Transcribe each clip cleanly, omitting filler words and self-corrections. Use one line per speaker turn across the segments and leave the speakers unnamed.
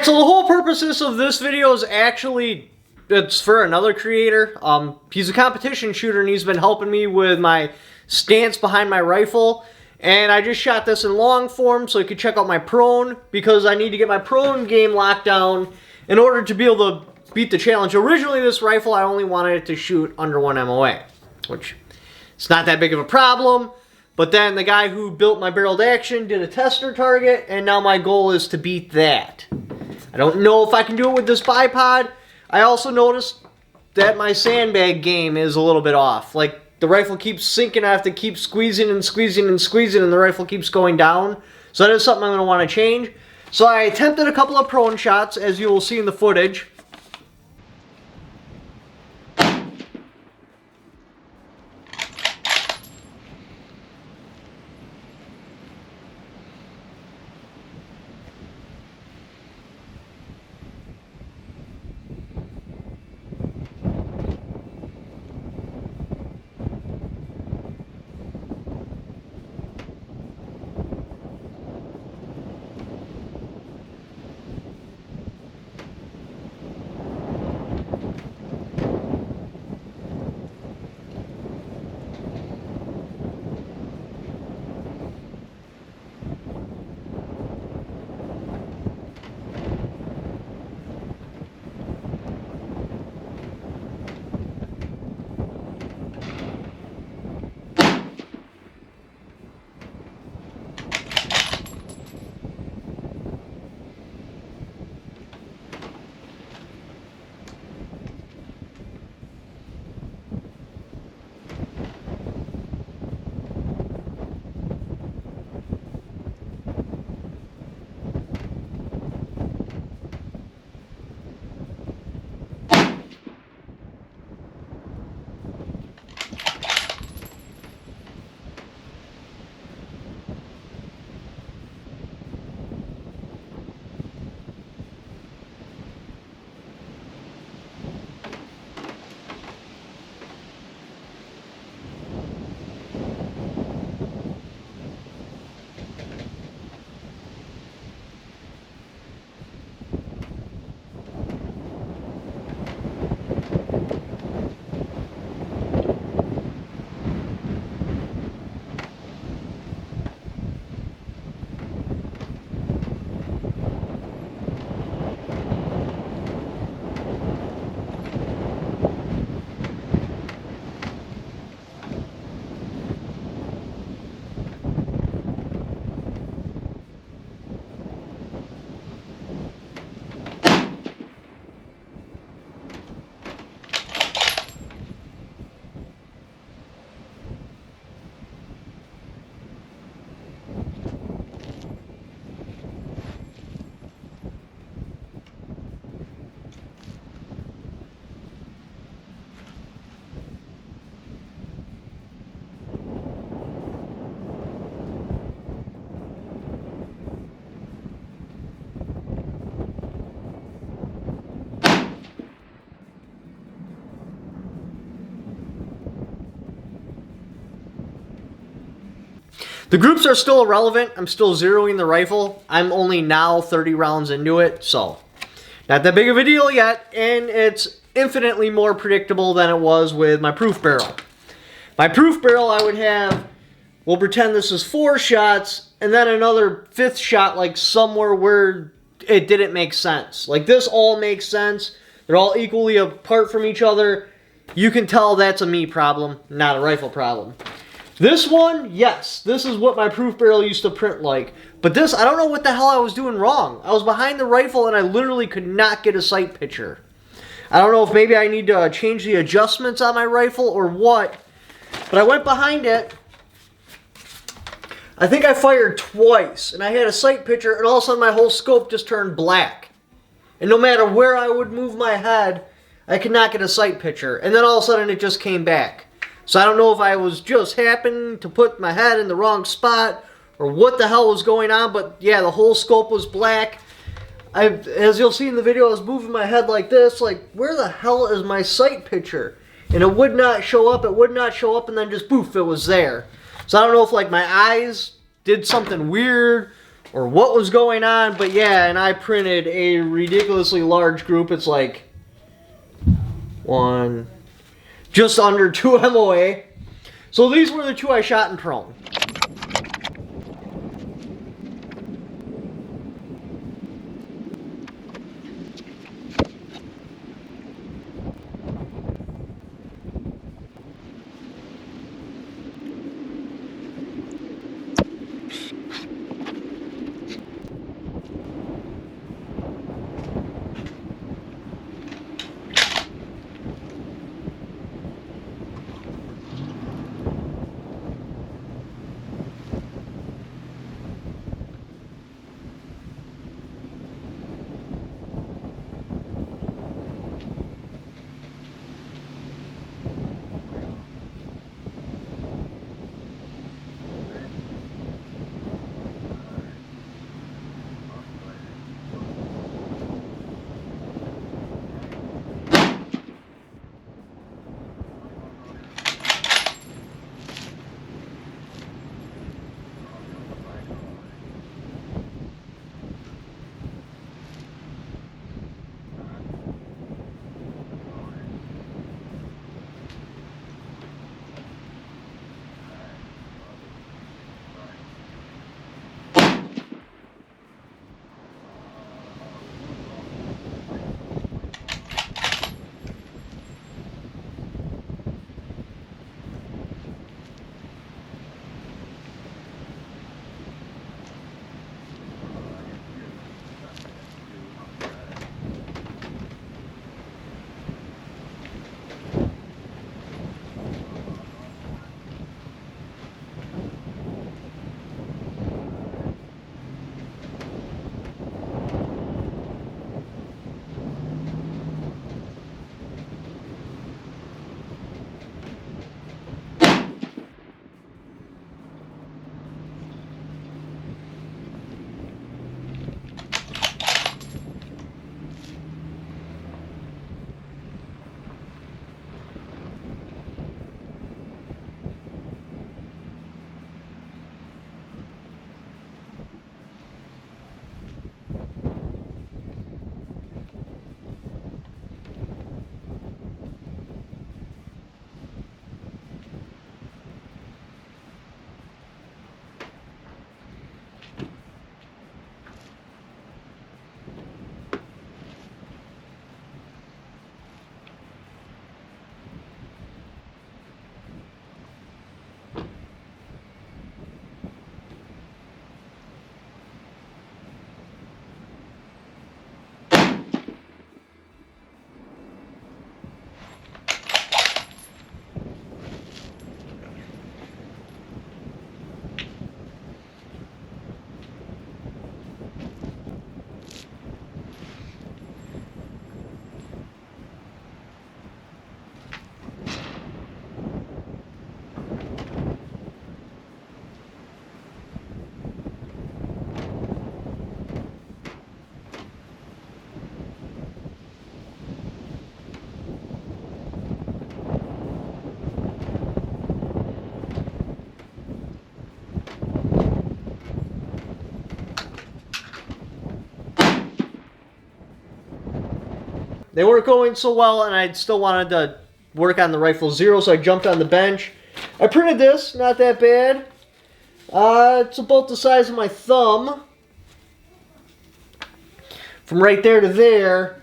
Alright, so the whole purpose of this video is actually, it's for another creator. He's a competition shooter and he's been helping me with my stance behind my rifle. And I just shot this in long form so you can check out my prone, because I need to get my prone game locked down in order to be able to beat the challenge. Originally, this rifle, I only wanted it to shoot under 1 MOA, which it's not that big of a problem. But then the guy who built my barreled action did a tester target, and now my goal is to beat that. I don't know if I can do it with this bipod. I also noticed that my sandbag game is a little bit off. Like, the rifle keeps sinking, I have to keep squeezing and squeezing and squeezing, and the rifle keeps going down. So that is something I'm going to want to change. So I attempted a couple of prone shots, as you will see in the footage. The groups are still irrelevant. I'm still zeroing the rifle. I'm only now 30 rounds into it, so not that big of a deal yet, and it's infinitely more predictable than it was with my proof barrel. My proof barrel, I would have, we'll pretend this is 4 shots, and then another 5th shot like somewhere where it didn't make sense. Like, this all makes sense. They're all equally apart from each other. You can tell that's a me problem, not a rifle problem. This one, yes, this is what my proof barrel used to print like. But this, I don't know what the hell I was doing wrong. I was behind the rifle and I literally could not get a sight picture. I don't know if maybe I need to change the adjustments on my rifle or what. But I went behind it. I think I fired twice and I had a sight picture, and all of a sudden my whole scope just turned black. And no matter where I would move my head, I could not get a sight picture. And then all of a sudden it just came back. So I don't know if I was just happening to put my head in the wrong spot or what the hell was going on, but yeah, the whole scope was black. As you'll see in the video, I was moving my head like this, like, where the hell is my sight picture? And it would not show up, and then just poof, it was there. So I don't know if, like, my eyes did something weird, or what was going on, but yeah, and I printed a ridiculously large group. It's like just under 2 MOA. So these were the 2 I shot in prone. They weren't going so well, and I still wanted to work on the rifle 0, so I jumped on the bench. I printed this, not that bad. It's about the size of my thumb. From right there to there.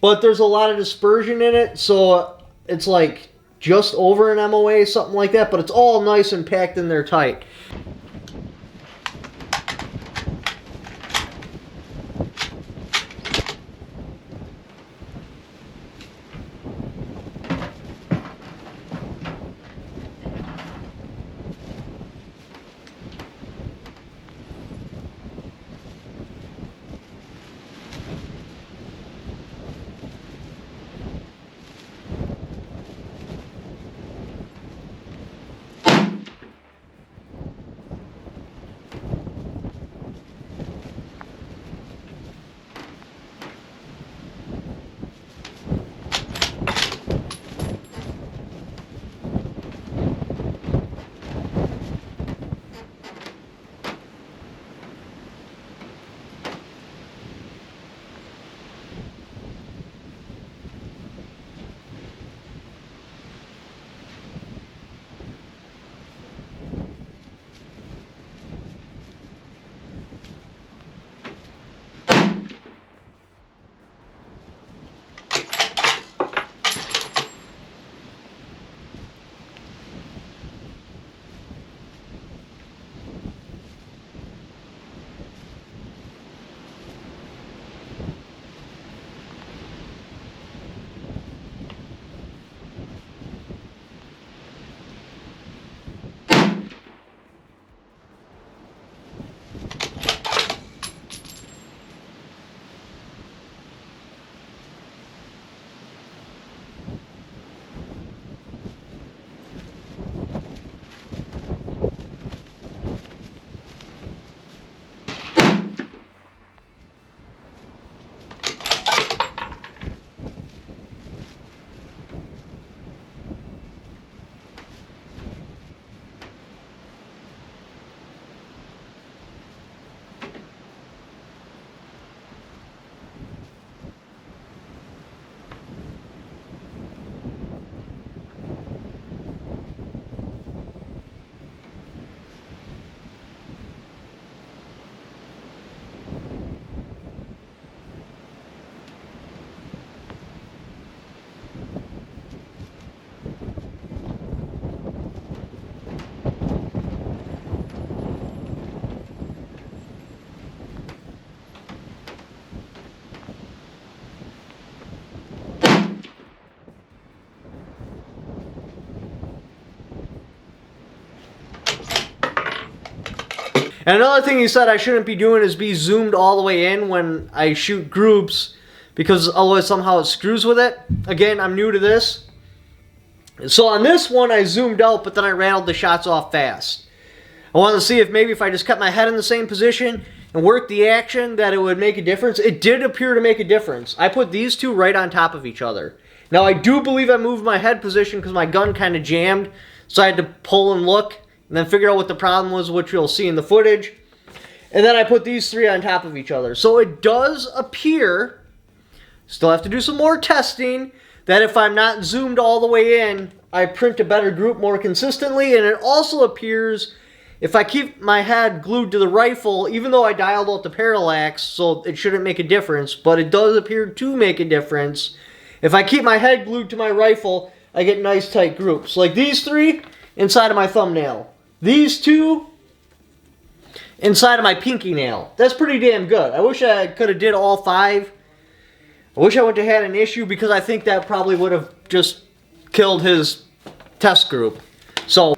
But there's a lot of dispersion in it, so it's like just over an MOA, something like that. But it's all nice and packed in there tight. And another thing he said I shouldn't be doing is be zoomed all the way in when I shoot groups, because otherwise somehow it screws with it. Again, I'm new to this. So on this one, I zoomed out, but then I rattled the shots off fast. I wanted to see if maybe if I just kept my head in the same position and worked the action, that it would make a difference. It did appear to make a difference. I put these two right on top of each other. Now, I do believe I moved my head position because my gun kind of jammed, so I had to pull and look and then figure out what the problem was, which you'll see in the footage. And then I put these three on top of each other. So it does appear, still have to do some more testing, that if I'm not zoomed all the way in, I print a better group more consistently. And it also appears if I keep my head glued to the rifle, even though I dialed out the parallax, so it shouldn't make a difference, but it does appear to make a difference. If I keep my head glued to my rifle, I get nice tight groups. Like these three inside of my thumbnail. These two inside of my pinky nail. That's pretty damn good. I wish I could have did all 5. I wish I wouldn't have had an issue, because I think that probably would have just killed his test group. So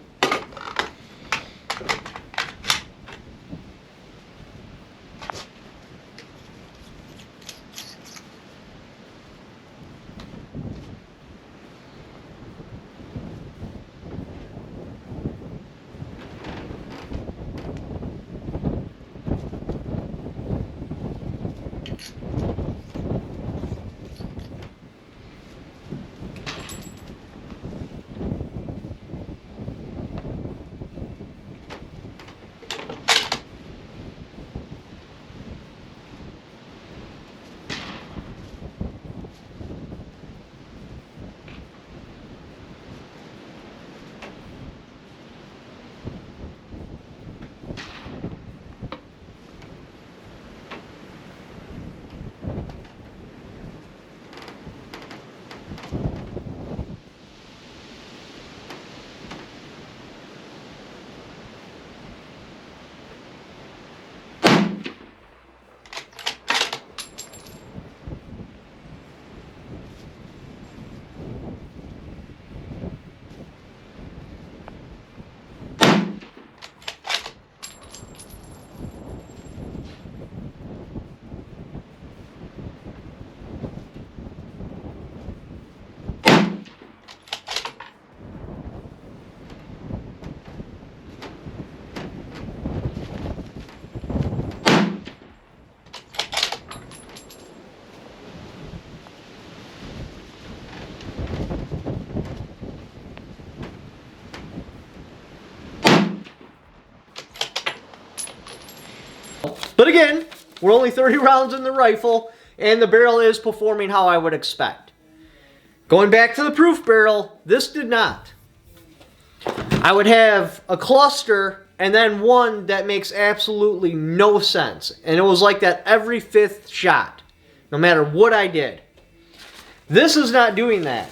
but again, we're only 30 rounds in the rifle, and the barrel is performing how I would expect. Going back to the proof barrel, this did not. I would have a cluster and then one that makes absolutely no sense. And it was like that every 5th shot, no matter what I did. This is not doing that.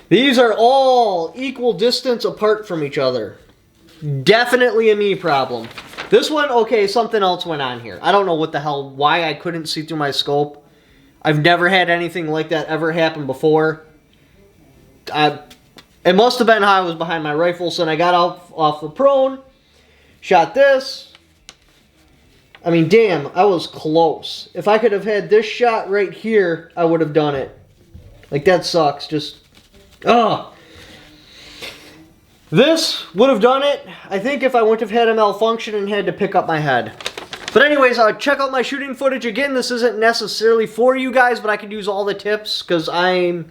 These are all equal distance apart from each other. Definitely a me problem. This one, okay, something else went on here. I don't know what the hell, why I couldn't see through my scope. I've never had anything like that ever happen before. It must have been how I was behind my rifle, so then I got off the prone, shot this. I mean, damn, I was close. If I could have had this shot right here, I would have done it. Like, that sucks. Just, ugh. This would have done it, I think, if I wouldn't have had a malfunction and had to pick up my head. But anyways, check out my shooting footage. Again, this isn't necessarily for you guys, but I could use all the tips because I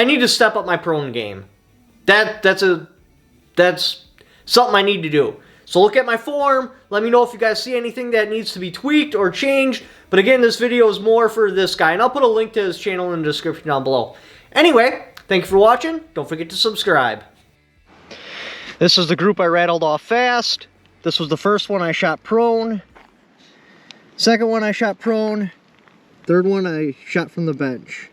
need to step up my prone game. That's something I need to do. So look at my form. Let me know if you guys see anything that needs to be tweaked or changed. But again, this video is more for this guy, and I'll put a link to his channel in the description down below. Anyway, thank you for watching. Don't forget to subscribe. This is the group I rattled off fast. This was the first one I shot prone. Second one I shot prone. Third one I shot from the bench.